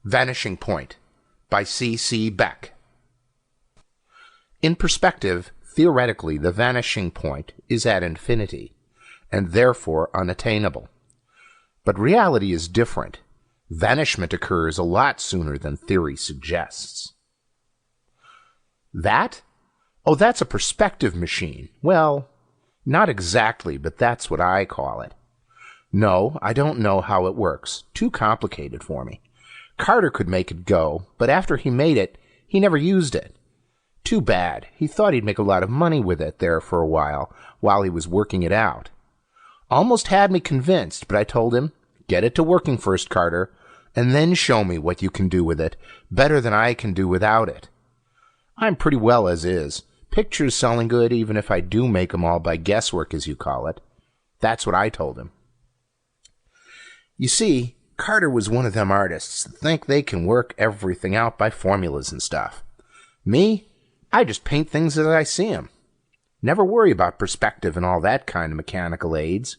Vanishing Point by C. Beck. In perspective, theoretically, the vanishing point is at infinity, and therefore unattainable. But reality is different. Vanishment occurs a lot sooner than theory suggests. That? Oh, that's a perspective machine. Well, not exactly, but that's what I call it. No, I don't know how it works. Too complicated for me. Carter could make it go, but after he made it, he never used it. Too bad. He thought he'd make a lot of money with it there for a while he was working it out. Almost had me convinced, but I told him, get it to working first, Carter, and then show me what you can do with it, better than I can do without it. I'm pretty well as is. Pictures selling good even if I do make 'em all by guesswork, as you call it. That's what I told him. You see, Carter was one of them artists that think they can work everything out by formulas and stuff. Me, I just paint things as I see 'em. Never worry about perspective and all that kind of mechanical aids.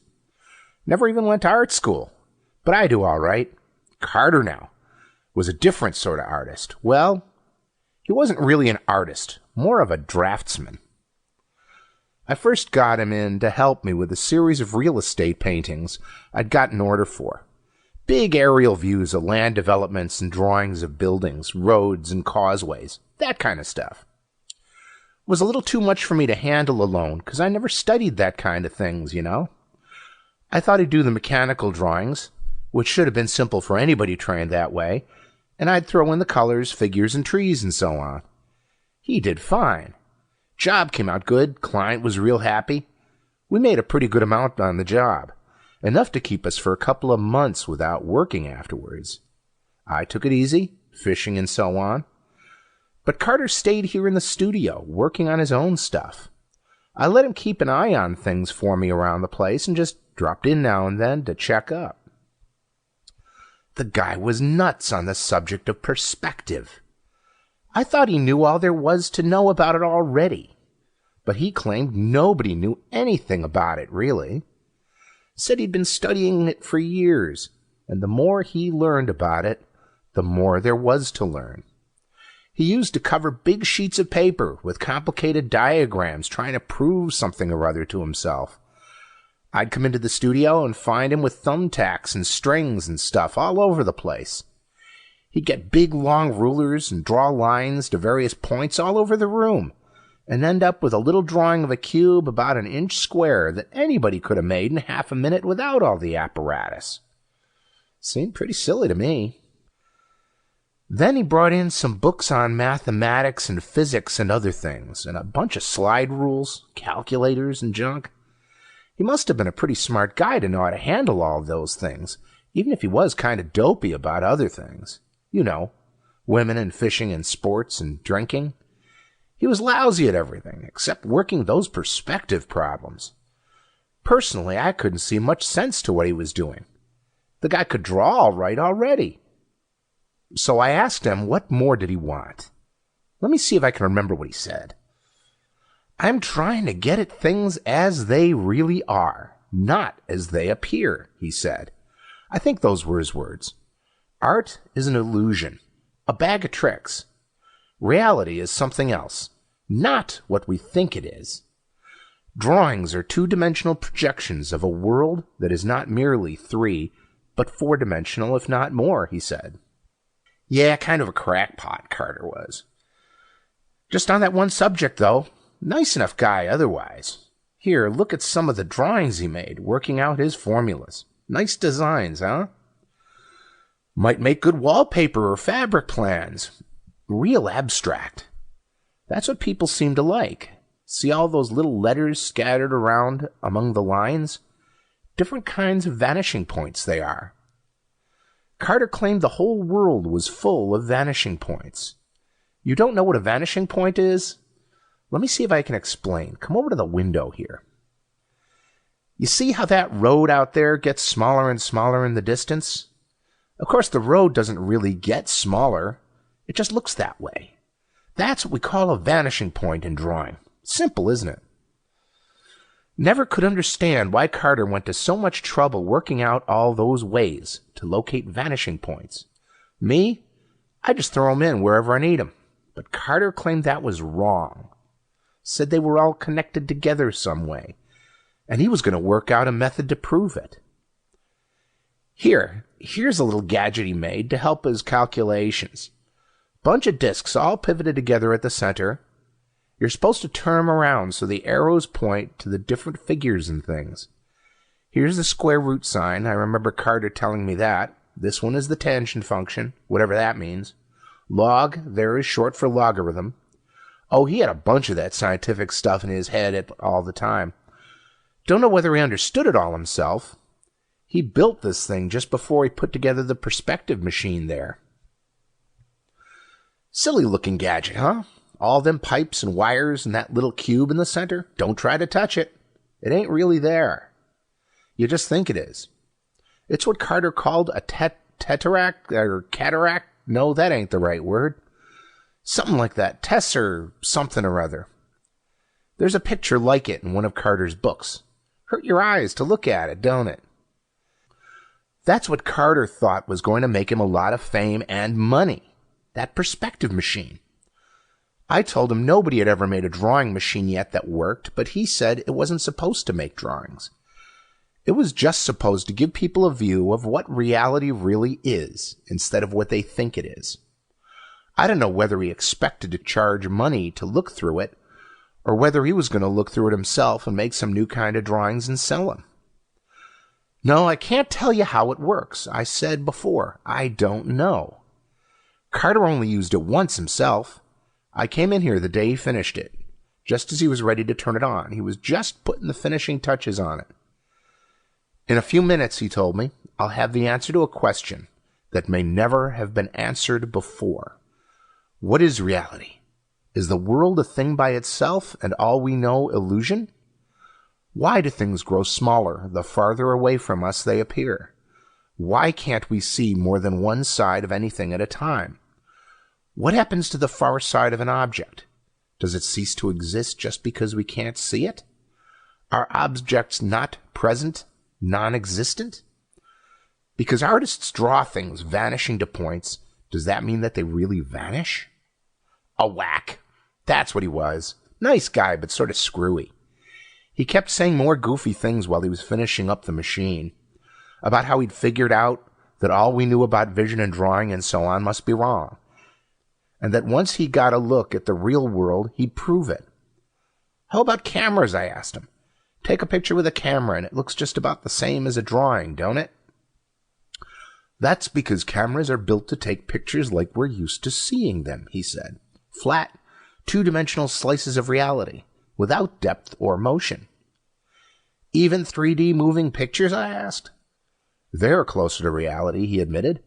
Never even went to art school. But I do all right. Carter, now, was a different sort of artist. Well, he wasn't really an artist, more of a draftsman. I first got him in to help me with a series of real estate paintings I'd got an order for. Big aerial views of land developments and drawings of buildings, roads and causeways, that kind of stuff. It was a little too much for me to handle alone, because I never studied that kind of things, you know. I thought he'd do the mechanical drawings, which should have been simple for anybody trained that way, and I'd throw in the colors, figures, and trees and so on. He did fine. Job came out good, client was real happy. We made a pretty good amount on the job. Enough to keep us for a couple of months without working afterwards. I took it easy, fishing and so on. But Carter stayed here in the studio, working on his own stuff. I let him keep an eye on things for me around the place and just dropped in now and then to check up. The guy was nuts on the subject of perspective. I thought he knew all there was to know about it already, but he claimed nobody knew anything about it, really. Said he'd been studying it for years, and the more he learned about it, the more there was to learn. He used to cover big sheets of paper with complicated diagrams trying to prove something or other to himself. I'd come into the studio and find him with thumbtacks and strings and stuff all over the place. He'd get big long rulers and draw lines to various points all over the room, and end up with a little drawing of a cube about an inch square that anybody could have made in half a minute without all the apparatus. Seemed pretty silly to me. Then he brought in some books on mathematics and physics and other things, and a bunch of slide rules, calculators, and junk. He must have been a pretty smart guy to know how to handle all those things, even if he was kind of dopey about other things. You know, women and fishing and sports and drinking. He was lousy at everything, except working those perspective problems. Personally, I couldn't see much sense to what he was doing. The guy could draw all right already. So I asked him what more did he want. Let me see if I can remember what he said. I'm trying to get at things as they really are, not as they appear, he said. I think those were his words. Art is an illusion, a bag of tricks. Reality is something else, not what we think it is. Drawings are two-dimensional projections of a world that is not merely three, but four-dimensional, if not more, he said. Yeah, kind of a crackpot, Carter was. Just on that one subject, though. Nice enough guy otherwise. Here, look at some of the drawings he made, working out his formulas. Nice designs, huh? Might make good wallpaper or fabric plans. Real abstract. That's what people seem to like. See all those little letters scattered around among the lines? Different kinds of vanishing points they are. Carter claimed the whole world was full of vanishing points. You don't know what a vanishing point is? Let me see if I can explain. Come over to the window here. You see how that road out there gets smaller and smaller in the distance? Of course, the road doesn't really get smaller. It just looks that way. That's what we call a vanishing point in drawing. Simple, isn't it? Never could understand why Carter went to so much trouble working out all those ways to locate vanishing points. Me, I just throw 'em in wherever I need 'em. But Carter claimed that was wrong. Said they were all connected together some way, and he was going to work out a method to prove it. Here's a little gadget he made to help his calculations. Bunch of discs all pivoted together at the center. You're supposed to turn them around so the arrows point to the different figures and things. Here's the square root sign. I remember Carter telling me that. This one is the tangent function, whatever that means. Log, there is short for logarithm. Oh, he had a bunch of that scientific stuff in his head all the time. Don't know whether he understood it all himself. He built this thing just before he put together the perspective machine there. Silly looking gadget, huh? All them pipes and wires and that little cube in the center? Don't try to touch it. It ain't really there. You just think it is. It's what Carter called a teteract or cataract. No, that ain't the right word. Something like that. Tesser something or other. There's a picture like it in one of Carter's books. Hurt your eyes to look at it, don't it? That's what Carter thought was going to make him a lot of fame and money. That perspective machine. I told him nobody had ever made a drawing machine yet that worked, but he said it wasn't supposed to make drawings. It was just supposed to give people a view of what reality really is, instead of what they think it is. I don't know whether he expected to charge money to look through it, or whether he was going to look through it himself and make some new kind of drawings and sell them. No, I can't tell you how it works. I said before, I don't know. Carter only used it once himself. I came in here the day he finished it, just as he was ready to turn it on. He was just putting the finishing touches on it. In a few minutes, he told me, I'll have the answer to a question that may never have been answered before. What is reality? Is the world a thing by itself and all we know illusion? Why do things grow smaller the farther away from us they appear? Why can't we see more than one side of anything at a time? What happens to the far side of an object? Does it cease to exist just because we can't see it? Are objects not present, non-existent? Because artists draw things vanishing to points, does that mean that they really vanish? A whack. That's what he was. Nice guy, but sort of screwy. He kept saying more goofy things while he was finishing up the machine, about how he'd figured out that all we knew about vision and drawing and so on must be wrong, and that once he got a look at the real world, he'd prove it. How about cameras, I asked him. Take a picture with a camera and it looks just about the same as a drawing, don't it? That's because cameras are built to take pictures like we're used to seeing them, he said. Flat, two-dimensional slices of reality, without depth or motion. Even 3D moving pictures, I asked. They're closer to reality, he admitted,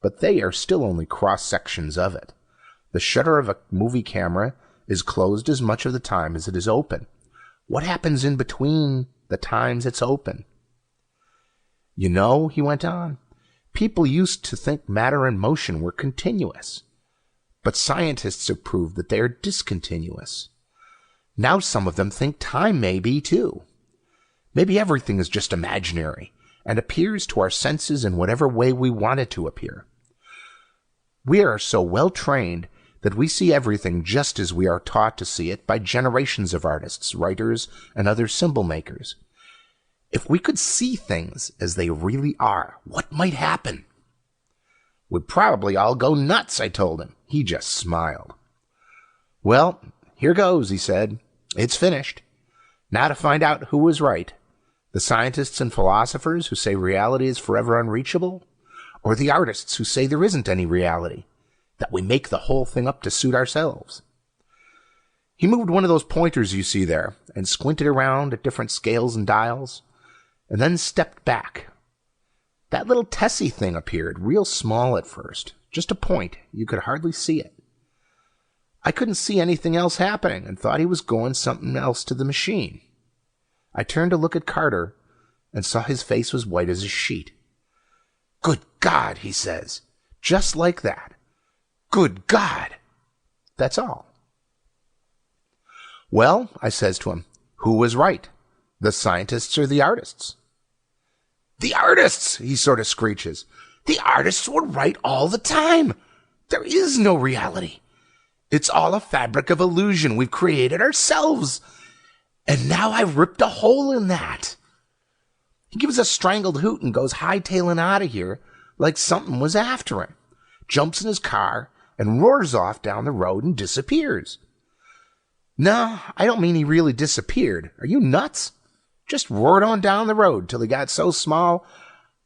but they are still only cross-sections of it. The shutter of a movie camera is closed as much of the time as it is open. What happens in between the times it's open? You know, he went on, people used to think matter and motion were continuous, but scientists have proved that they are discontinuous. Now some of them think time may be too. Maybe everything is just imaginary and appears to our senses in whatever way we want it to appear. We are so well trained that we see everything just as we are taught to see it by generations of artists, writers, and other symbol makers. If we could see things as they really are, what might happen? We'd probably all go nuts, I told him. He just smiled. Well, here goes, he said. It's finished. Now to find out who was right. The scientists and philosophers who say reality is forever unreachable, or the artists who say there isn't any reality, that we make the whole thing up to suit ourselves. He moved one of those pointers you see there and squinted around at different scales and dials, and then stepped back. That little Tessie thing appeared, real small at first, just a point. You could hardly see it. I couldn't see anything else happening and thought he was going something else to the machine. I turned to look at Carter and saw his face was white as a sheet. Good God, he says, just like that. Good God! That's all. Well, I says to him, who was right? The scientists or the artists? The artists, he sort of screeches. The artists were right all the time. There is no reality. It's all a fabric of illusion we've created ourselves. And now I've ripped a hole in that. He gives a strangled hoot and goes hightailing out of here like something was after him, jumps in his car, and roars off down the road and disappears. No, I don't mean he really disappeared. Are you nuts? Just roared on down the road till he got so small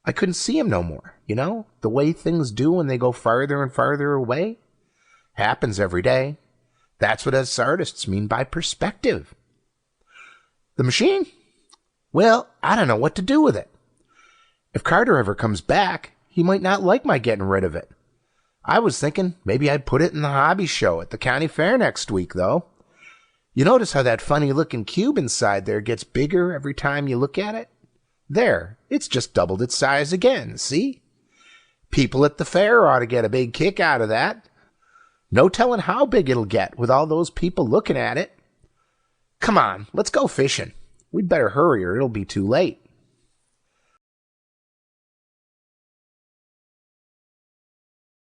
I couldn't see him no more. You know, the way things do when they go farther and farther away. Happens every day. That's what us artists mean by perspective. The machine? Well, I don't know what to do with it. If Carter ever comes back, he might not like my getting rid of it. I was thinking maybe I'd put it in the hobby show at the county fair next week, though. You notice how that funny-looking cube inside there gets bigger every time you look at it? There, it's just doubled its size again, see? People at the fair ought to get a big kick out of that. No telling how big it'll get with all those people looking at it. Come on, let's go fishing. We'd better hurry or it'll be too late.